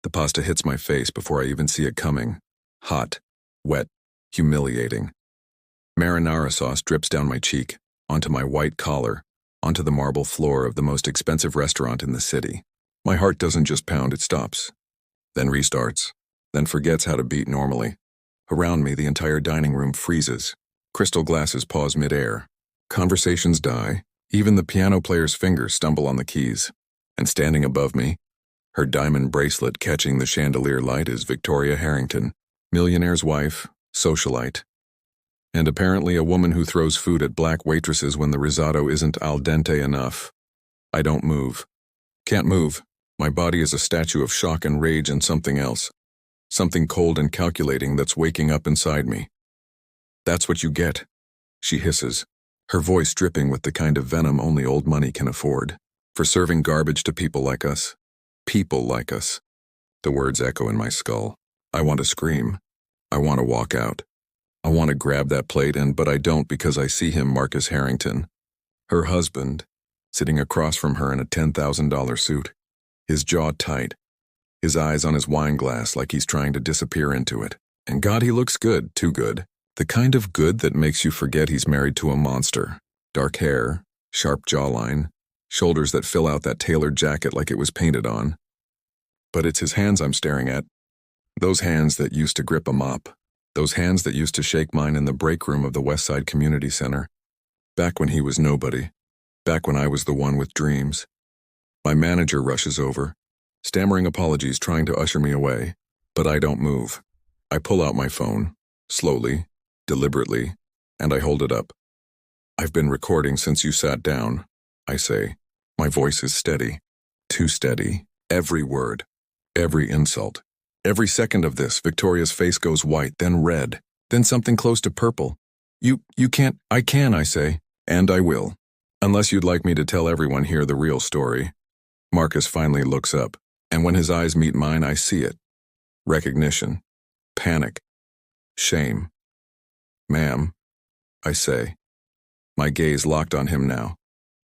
The pasta hits my face before I even see it coming. Hot, wet, humiliating. Marinara sauce drips down my cheek, onto my white collar, onto the marble floor of the most expensive restaurant in the city. My heart doesn't just pound, it stops. Then restarts. Then forgets how to beat normally. Around me, the entire dining room freezes. Crystal glasses pause mid-air. Conversations die. Even the piano player's fingers stumble on the keys. And standing above me, her diamond bracelet catching the chandelier light, is Victoria Harrington, millionaire's wife, socialite. And apparently a woman who throws food at black waitresses when the risotto isn't al dente enough. I don't move. Can't move. My body is a statue of shock and rage and something else. Something cold and calculating that's waking up inside me. "That's what you get," she hisses, her voice dripping with the kind of venom only old money can afford, "for serving garbage to people like us. People like us." The words echo in my skull. I want to scream. I want to walk out. I want to grab that plate but I don't, because I see him, Marcus Harrington, her husband, sitting across from her in a $10,000 suit, his jaw tight, his eyes on his wine glass like he's trying to disappear into it. And God, he looks good, too good. The kind of good that makes you forget he's married to a monster. Dark hair, sharp jawline, shoulders that fill out that tailored jacket like it was painted on. But it's his hands I'm staring at. Those hands that used to grip a mop. Those hands that used to shake mine in the break room of the Westside Community Center. Back when he was nobody. Back when I was the one with dreams. My manager rushes over, stammering apologies, trying to usher me away. But I don't move. I pull out my phone, slowly, deliberately, and I hold it up. "I've been recording since you sat down," I say. My voice is steady. Too steady. Every word. Every insult. Every second of this, Victoria's face goes white, then red, then something close to purple. You can't." "I can," I say, "and I will. Unless you'd like me to tell everyone here the real story." Marcus finally looks up, and when his eyes meet mine, I see it. Recognition. Panic. Shame. "Ma'am," I say. My gaze locked on him now.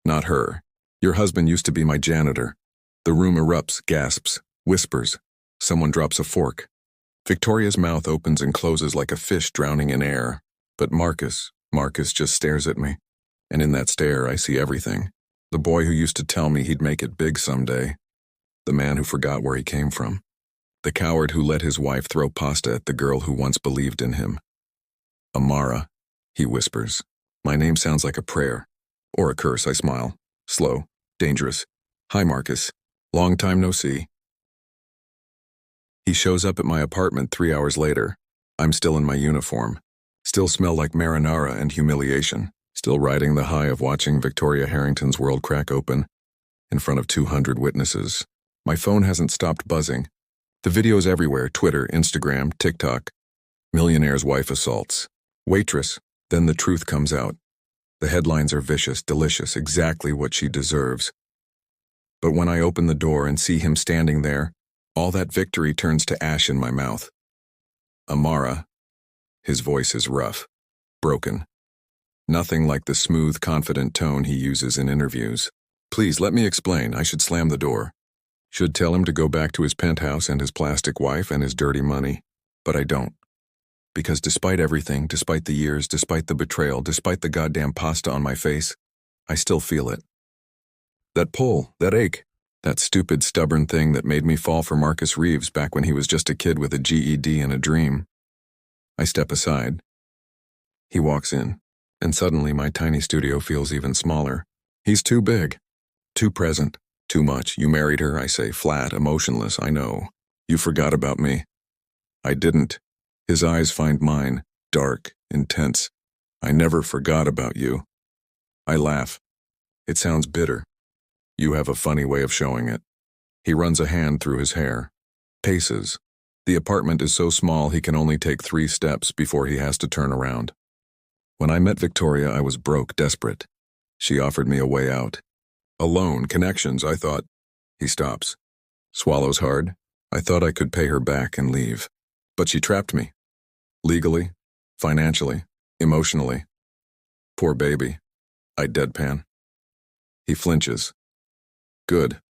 Not her. "Your husband used to be my janitor." The room erupts, gasps, whispers. Someone drops a fork. Victoria's mouth opens and closes like a fish drowning in air. But Marcus just stares at me. And in that stare, I see everything. The boy who used to tell me he'd make it big someday. The man who forgot where he came from. The coward who let his wife throw pasta at the girl who once believed in him. "Amara," he whispers. My name sounds like a prayer. Or a curse, I smile. Slow. Dangerous. "Hi, Marcus. Long time no see." He shows up at my apartment 3 hours later. I'm still in my uniform. Still smell like marinara and humiliation. Still riding the high of watching Victoria Harrington's world crack open in front of 200 witnesses. My phone hasn't stopped buzzing. The videos everywhere: Twitter, Instagram, TikTok. Millionaire's wife assaults. Waitress. Then the truth comes out. The headlines are vicious, delicious, exactly what she deserves. But when I open the door and see him standing there, all that victory turns to ash in my mouth. "Amara." His voice is rough, broken. Nothing like the smooth, confident tone he uses in interviews. "Please, let me explain." I should slam the door. Should tell him to go back to his penthouse and his plastic wife and his dirty money. But I don't. Because despite everything, despite the years, despite the betrayal, despite the goddamn pasta on my face, I still feel it. That pull, that ache, that stupid, stubborn thing that made me fall for Marcus Reeves back when he was just a kid with a GED and a dream. I step aside. He walks in, and suddenly my tiny studio feels even smaller. He's too big, too present, too much. "You married her," I say, flat, emotionless. "I know. You forgot about me." I didn't. His eyes find mine, dark, intense. "I never forgot about you." I laugh. It sounds bitter. "You have a funny way of showing it." He runs a hand through his hair. Paces. The apartment is so small he can only take 3 steps before he has to turn around. When I met Victoria, I was broke, desperate. She offered me a way out. Alone, connections, I thought. He stops. Swallows hard. I thought I could pay her back and leave. But she trapped me. Legally, financially, emotionally. Poor baby. I deadpan. He flinches. "Good.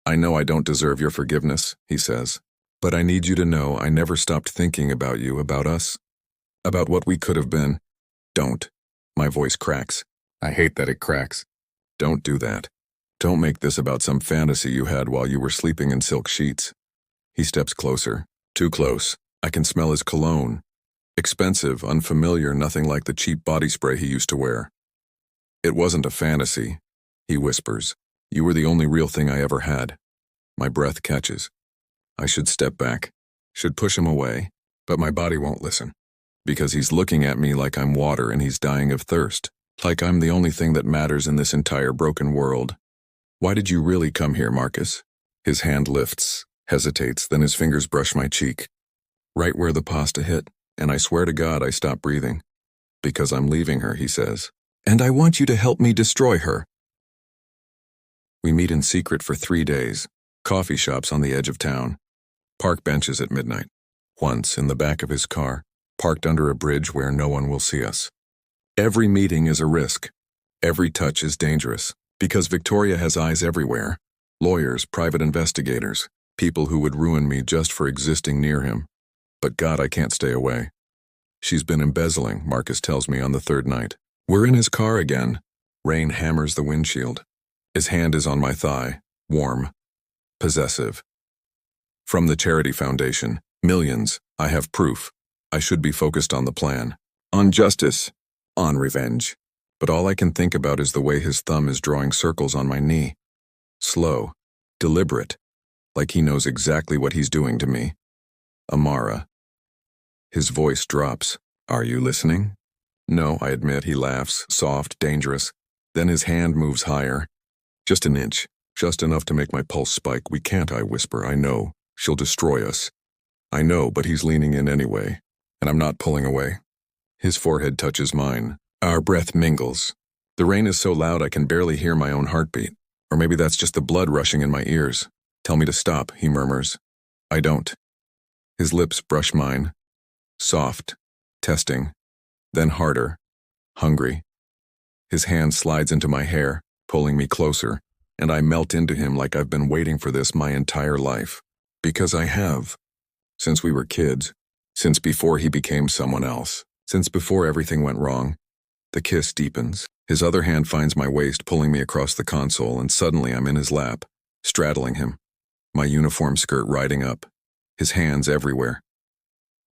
I know I don't deserve your forgiveness, he says. But I need you to know I never stopped thinking about you, about us. About what we could have been. Don't. My voice cracks. I hate that it cracks. Don't do that. Don't make this about some fantasy you had while you were sleeping in silk sheets. He steps closer. Too close. I can smell his cologne. Expensive, unfamiliar, nothing like the cheap body spray he used to wear. It wasn't a fantasy, he whispers. You were the only real thing I ever had. My breath catches. I should step back, should push him away, but my body won't listen. Because he's looking at me like I'm water and he's dying of thirst, like I'm the only thing that matters in this entire broken world. Why did you really come here, Marcus? His hand lifts, hesitates, then his fingers brush my cheek. Right where the pasta hit, and I swear to God I stop breathing. Because I'm leaving her, he says. And I want you to help me destroy her. We meet in secret for 3 days. Coffee shops on the edge of town. Park benches at midnight. Once, in the back of his car, parked under a bridge where no one will see us. Every meeting is a risk. Every touch is dangerous. Because Victoria has eyes everywhere. Lawyers, private investigators, people who would ruin me just for existing near him. But God, I can't stay away. She's been embezzling, Marcus tells me on the 3rd night. We're in his car again. Rain hammers the windshield. His hand is on my thigh, warm, possessive. From the charity foundation, millions, I have proof. I should be focused on the plan, on justice, on revenge. But all I can think about is the way his thumb is drawing circles on my knee. Slow, deliberate, like he knows exactly what he's doing to me. Amara. His voice drops. Are you listening? No, I admit. He laughs, soft, dangerous. Then his hand moves higher. Just an inch, just enough to make my pulse spike. We can't, I whisper. I know. She'll destroy us. I know, but he's leaning in anyway, and I'm not pulling away. His forehead touches mine. Our breath mingles. The rain is so loud I can barely hear my own heartbeat. Or maybe that's just the blood rushing in my ears. Tell me to stop, he murmurs. I don't. His lips brush mine. Soft, testing, then harder, hungry. His hand slides into my hair, pulling me closer, and I melt into him like I've been waiting for this my entire life. Because I have. Since we were kids. Since before he became someone else. Since before everything went wrong. The kiss deepens. His other hand finds my waist, pulling me across the console, and suddenly I'm in his lap, straddling him. My uniform skirt riding up. His hands everywhere.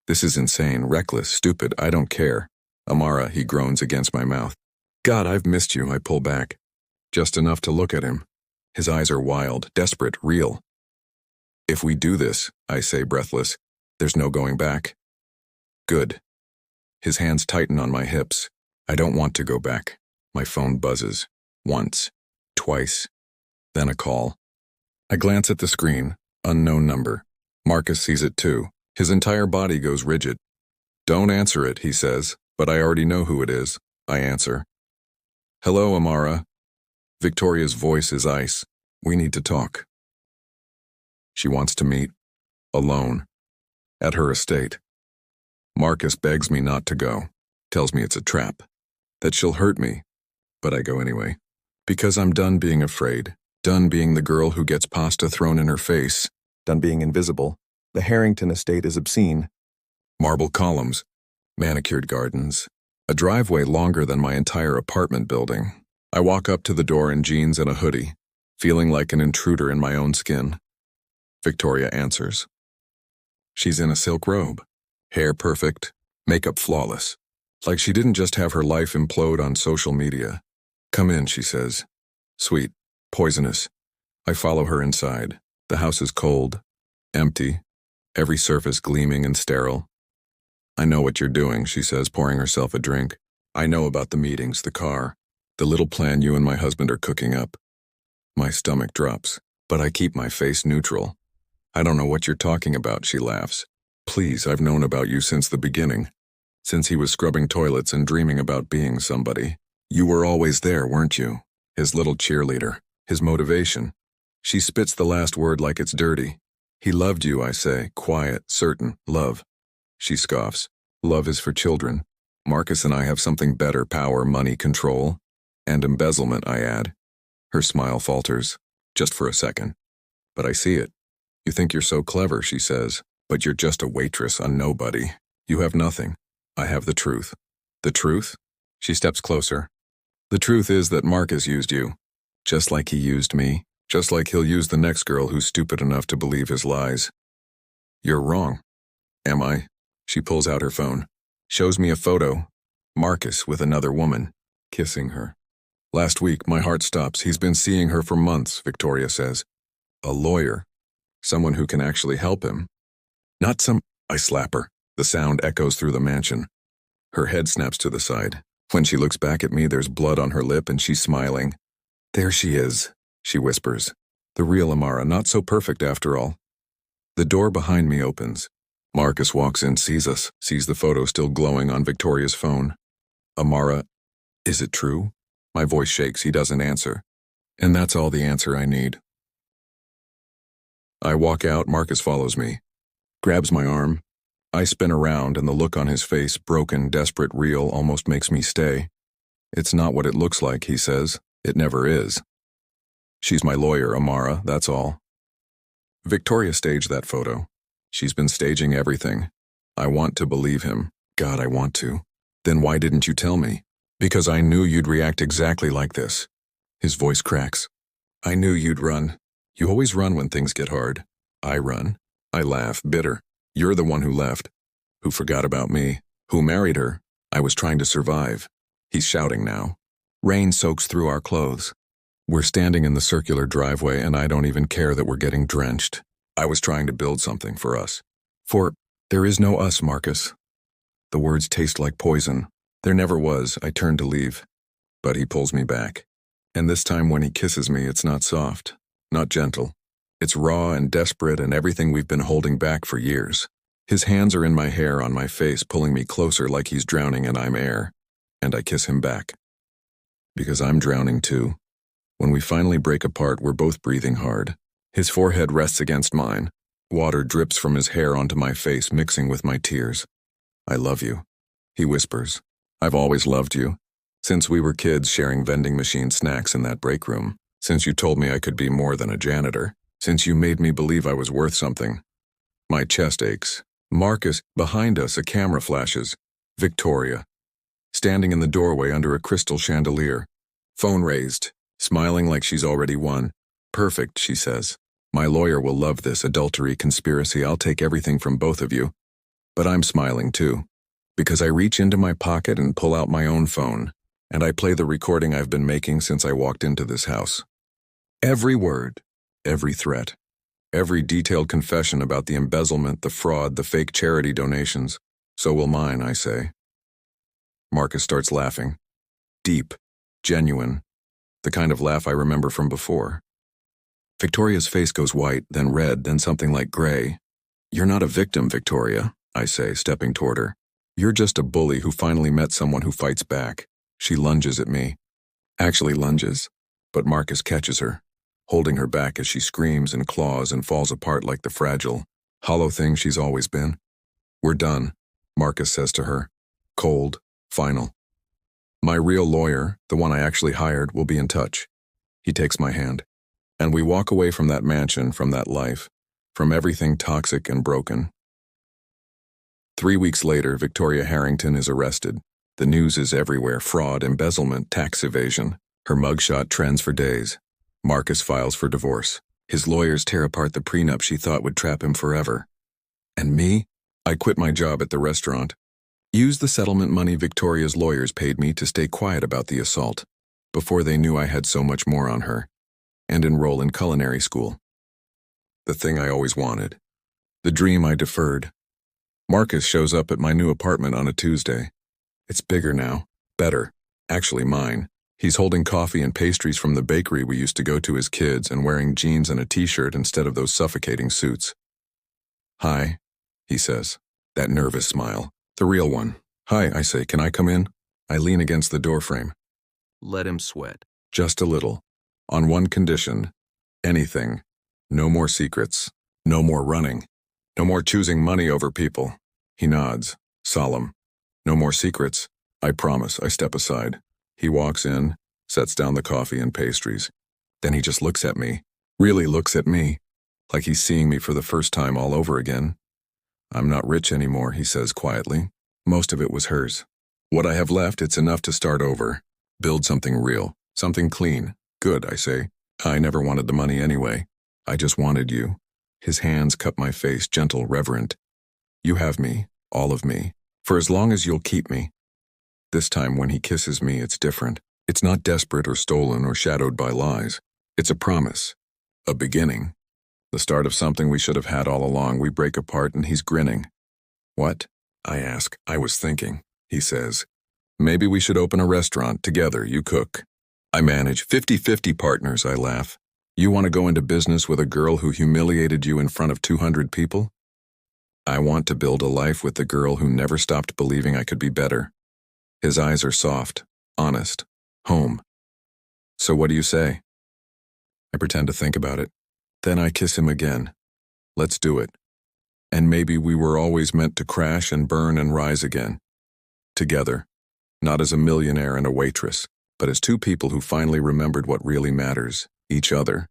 This is insane, reckless, stupid, I don't care. Amara, he groans against my mouth. God, I've missed you, I pull back. Just enough to look at him. His eyes are wild, desperate, real. If we do this, I say breathless, there's no going back. Good. His hands tighten on my hips. I don't want to go back. My phone buzzes. Once. Twice. Then a call. I glance at the screen. Unknown number. Marcus sees it too. His entire body goes rigid. Don't answer it, he says, but I already know who it is. I answer. Hello, Amara. Victoria's voice is ice. We need to talk. She wants to meet. Alone. At her estate. Marcus begs me not to go. Tells me it's a trap. That she'll hurt me. But I go anyway. Because I'm done being afraid. Done being the girl who gets pasta thrown in her face. Done being invisible. The Harrington estate is obscene. Marble columns. Manicured gardens. A driveway longer than my entire apartment building. I walk up to the door in jeans and a hoodie, feeling like an intruder in my own skin. Victoria answers. She's in a silk robe. Hair perfect. Makeup flawless. Like she didn't just have her life implode on social media. Come in, she says. Sweet. Poisonous. I follow her inside. The house is cold. Empty. Every surface gleaming and sterile. I know what you're doing, she says, pouring herself a drink. I know about the meetings, the car, the little plan you and my husband are cooking up. My stomach drops, but I keep my face neutral. I don't know what you're talking about, she laughs. Please, I've known about you since the beginning. Since he was scrubbing toilets and dreaming about being somebody. You were always there, weren't you? His little cheerleader, his motivation. She spits the last word like it's dirty. He loved you, I say, quiet, certain, love. She scoffs. Love is for children. Marcus and I have something better, power, money, control. And embezzlement, I add. Her smile falters. Just for a second. But I see it. You think you're so clever, she says, but you're just a waitress, a nobody. You have nothing. I have the truth. The truth? She steps closer. The truth is that Marcus used you. Just like he used me. Just like he'll use the next girl who's stupid enough to believe his lies. You're wrong. Am I? She pulls out her phone. Shows me a photo. Marcus with another woman. Kissing her. Last week, my heart stops. He's been seeing her for months, Victoria says. A lawyer. Someone who can actually help him. Not some... I slap her. The sound echoes through the mansion. Her head snaps to the side. When she looks back at me, there's blood on her lip and she's smiling. There she is, she whispers. The real Amara, not so perfect after all. The door behind me opens. Marcus walks in, sees us, sees the photo still glowing on Victoria's phone. Amara, is it true? My voice shakes, he doesn't answer. And that's all the answer I need. I walk out, Marcus follows me. Grabs my arm. I spin around and the look on his face, broken, desperate, real, almost makes me stay. It's not what it looks like, he says. It never is. She's my lawyer, Amara, that's all. Victoria staged that photo. She's been staging everything. I want to believe him. God, I want to. Then why didn't you tell me? Because I knew you'd react exactly like this. His voice cracks. I knew you'd run. You always run when things get hard. I run. I laugh, bitter. You're the one who left. Who forgot about me. Who married her. I was trying to survive. He's shouting now. Rain soaks through our clothes. We're standing in the circular driveway and I don't even care that we're getting drenched. I was trying to build something for us. For there is no us, Marcus. The words taste like poison. There never was. I turn to leave. But he pulls me back. And this time when he kisses me, it's not soft, not gentle. It's raw and desperate and everything we've been holding back for years. His hands are in my hair, on my face, pulling me closer like he's drowning and I'm air. And I kiss him back. Because I'm drowning too. When we finally break apart, we're both breathing hard. His forehead rests against mine. Water drips from his hair onto my face, mixing with my tears. I love you, he whispers. I've always loved you. Since we were kids sharing vending machine snacks in that break room. Since you told me I could be more than a janitor. Since you made me believe I was worth something. My chest aches. Marcus, behind us, a camera flashes. Victoria. Standing in the doorway under a crystal chandelier. Phone raised. Smiling like she's already won. Perfect, she says. My lawyer will love this adultery conspiracy. I'll take everything from both of you. But I'm smiling too. Because I reach into my pocket and pull out my own phone. And I play the recording I've been making since I walked into this house. Every word. Every threat. Every detailed confession about the embezzlement, the fraud, the fake charity donations. So will mine, I say. Marcus starts laughing. Deep. Genuine. The kind of laugh I remember from before. Victoria's face goes white, then red, then something like gray. You're not a victim, Victoria, I say, stepping toward her. You're just a bully who finally met someone who fights back. She lunges at me. Actually lunges. But Marcus catches her, holding her back as she screams and claws and falls apart like the fragile, hollow thing she's always been. We're done, Marcus says to her. Cold, final. My real lawyer, the one I actually hired, will be in touch. He takes my hand. And we walk away from that mansion, from that life, from everything toxic and broken. 3 weeks later, Victoria Harrington is arrested. The news is everywhere: fraud, embezzlement, tax evasion. Her mugshot trends for days. Marcus files for divorce. His lawyers tear apart the prenup she thought would trap him forever. And me? I quit my job at the restaurant. Used the settlement money Victoria's lawyers paid me to stay quiet about the assault, before they knew I had so much more on her, and enroll in culinary school. The thing I always wanted. The dream I deferred. Marcus shows up at my new apartment on a Tuesday. It's bigger now. Better. Actually mine. He's holding coffee and pastries from the bakery we used to go to as kids and wearing jeans and a t-shirt instead of those suffocating suits. Hi, he says. That nervous smile. The real one. Hi, I say, can I come in? I lean against the doorframe. Let him sweat. Just a little. On one condition. Anything. No more secrets. No more running. No more choosing money over people. He nods. Solemn. No more secrets. I promise. I step aside. He walks in, sets down the coffee and pastries. Then he just looks at me. Really looks at me. like he's seeing me for the first time all over again. I'm not rich anymore, he says quietly. Most of it was hers. What I have left, it's enough to start over. Build something real, something clean. Good, I say. I never wanted the money anyway. I just wanted you. His hands cup my face, gentle, reverent. You have me, all of me, for as long as you'll keep me. This time when he kisses me, it's different. It's not desperate or stolen or shadowed by lies. It's a promise, a beginning. The start of something we should have had all along. We break apart and he's grinning. What? I ask. I was thinking, he says. Maybe we should open a restaurant together, you cook. I manage 50-50 partners, I laugh. You want to go into business with a girl who humiliated you in front of 200 people? I want to build a life with the girl who never stopped believing I could be better. His eyes are soft, honest, home. So what do you say? I pretend to think about it. Then I kiss him again. Let's do it. And maybe we were always meant to crash and burn and rise again. Together. Not as a millionaire and a waitress, but as two people who finally remembered what really matters, each other.